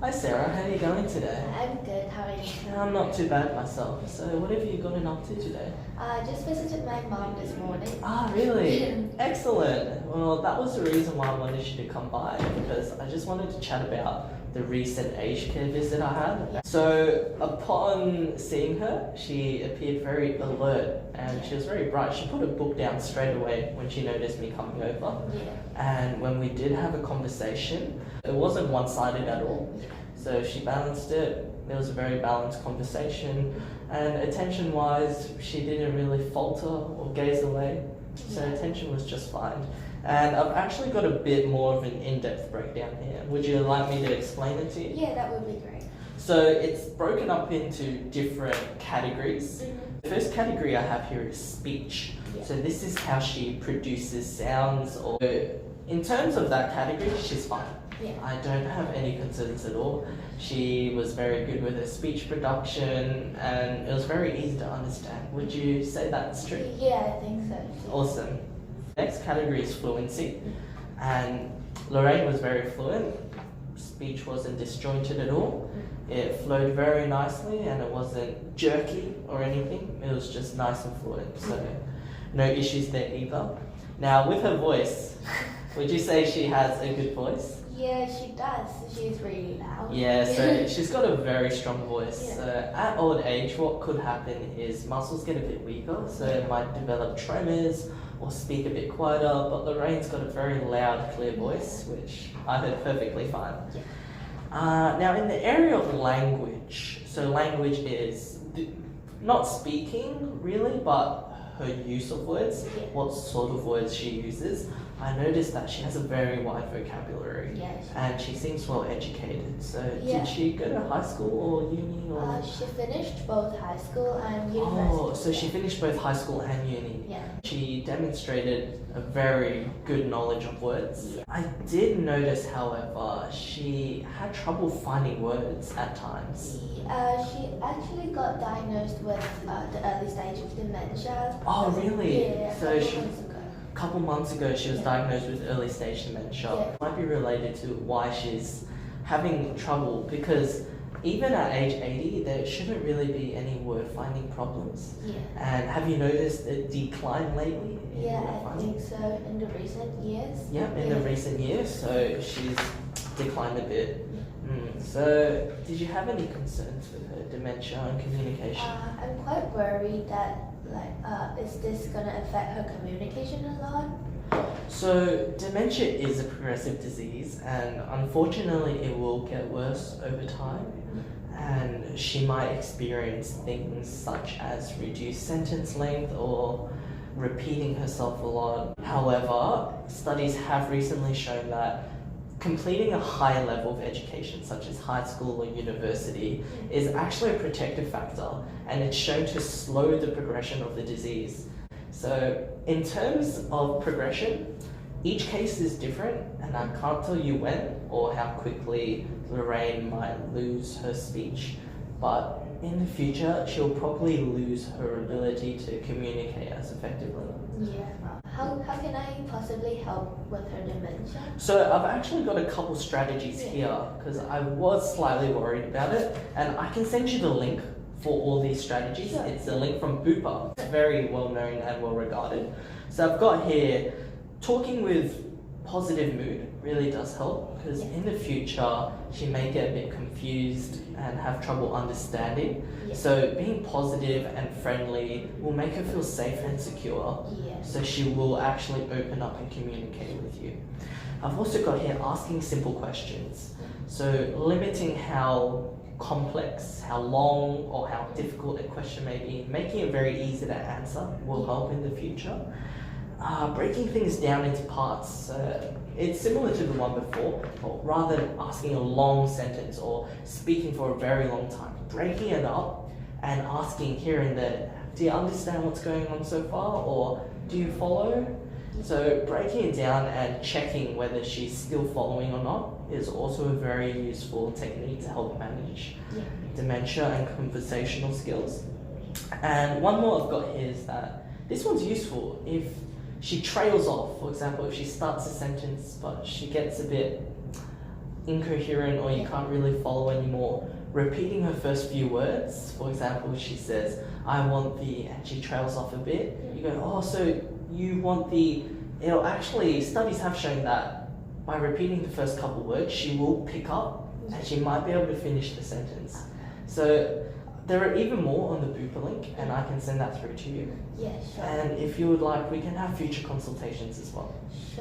Hi Sarah, how are you going today? I'm good, how are you? I'm not too bad myself. So what have you gotten up to today? I just visited my mom this morning. Ah, really? Excellent. Well, that was the reason why I wanted you to come by, because I just wanted to chat about the recent aged care visit I had. So upon seeing her, she appeared very alert and she was very bright. She put a book down straight away when she noticed me coming over. And when we did have a conversation, it wasn't one-sided at all. So she balanced it. There was a very balanced conversation, and attention-wise, she didn't really falter or gaze away. So attention was just fine. And I've actually got a bit more of an in-depth breakdown here. Would you like me to explain it to you? Yeah, that would be great. So it's broken up into different categories. The first category I have here is speech. So this is how she produces sounds, or in terms of that category, she's fine. I don't have any concerns at all. She was very good with her speech production and it was very easy to understand. Would you say that's true? Yeah, I think so. Awesome. Next category is fluency, and Lorraine was very fluent. Speech wasn't disjointed at all. It flowed very nicely and it wasn't jerky or anything. It was just nice and fluent, so no issues there either. Now with her voice, would you say she has a good voice? Yeah, she does. She's really loud. Yeah, so she's got a very strong voice. Yeah. So at old age, what could happen is muscles get a bit weaker, so it might develop tremors or speak a bit quieter, but Lorraine's got a very loud, clear voice, which I heard perfectly fine. Now in the area of language, so language is not speaking really, but her use of words, what sort of words she uses. I noticed that she has a very wide vocabulary, and she seems well educated. So did she go to high school or uni? Or? She finished both high school and university. Oh, so she finished both high school and uni. She demonstrated a very good knowledge of words. I did notice, however, she had trouble finding words at times. She actually got diagnosed with the early stage of dementia. Oh, really? Yeah, so a couple months ago she was diagnosed with early stage dementia. Might be related to why she's having trouble, because even at age 80 there shouldn't really be any word finding problems. And have you noticed a decline lately in word finding? I think so, in the recent years. In the recent years, so she's declined a bit. So did you have any concerns with her dementia and communication? I'm quite worried that is this gonna affect her communication a lot? So dementia is a progressive disease, and unfortunately it will get worse over time, and she might experience things such as reduced sentence length or repeating herself a lot. However, studies have recently shown that completing a higher level of education, such as high school or university, is actually a protective factor, and it's shown to slow the progression of the disease. So in terms of progression, each case is different, and I can't tell you when or how quickly Lorraine might lose her speech, but in the future she'll probably lose her ability to communicate as effectively. How can I possibly help with her dementia? So I've actually got a couple strategies here, because I was slightly worried about it, and I can send you the link for all these strategies. It's a link from Bupa. It's very well known and well regarded. So I've got here, talking with positive mood really does help, because in the future she may get a bit confused and have trouble understanding. So being positive and friendly will make her feel safe and secure. So she will actually open up and communicate with you. I've also got here asking simple questions. So limiting how complex, how long or how difficult a question may be, making it very easy to answer will help in the future. Breaking things down into parts. It's similar to the one before, but rather than asking a long sentence or speaking for a very long time, breaking it up and asking here and there, do you understand what's going on so far, or do you follow? So breaking it down and checking whether she's still following or not is also a very useful technique to help manage dementia and conversational skills. And one more I've got here is that this one's useful if she trails off. For example, if she starts a sentence but she gets a bit incoherent or you can't really follow anymore, repeating her first few words, for example, she says, I want the, and she trails off a bit, you go, oh, so you want the, it'll actually, studies have shown that by repeating the first couple words, she will pick up and she might be able to finish the sentence. So there are even more on the Bupa link and I can send that through to you. Yeah, sure. And if you would like, we can have future consultations as well. Sure.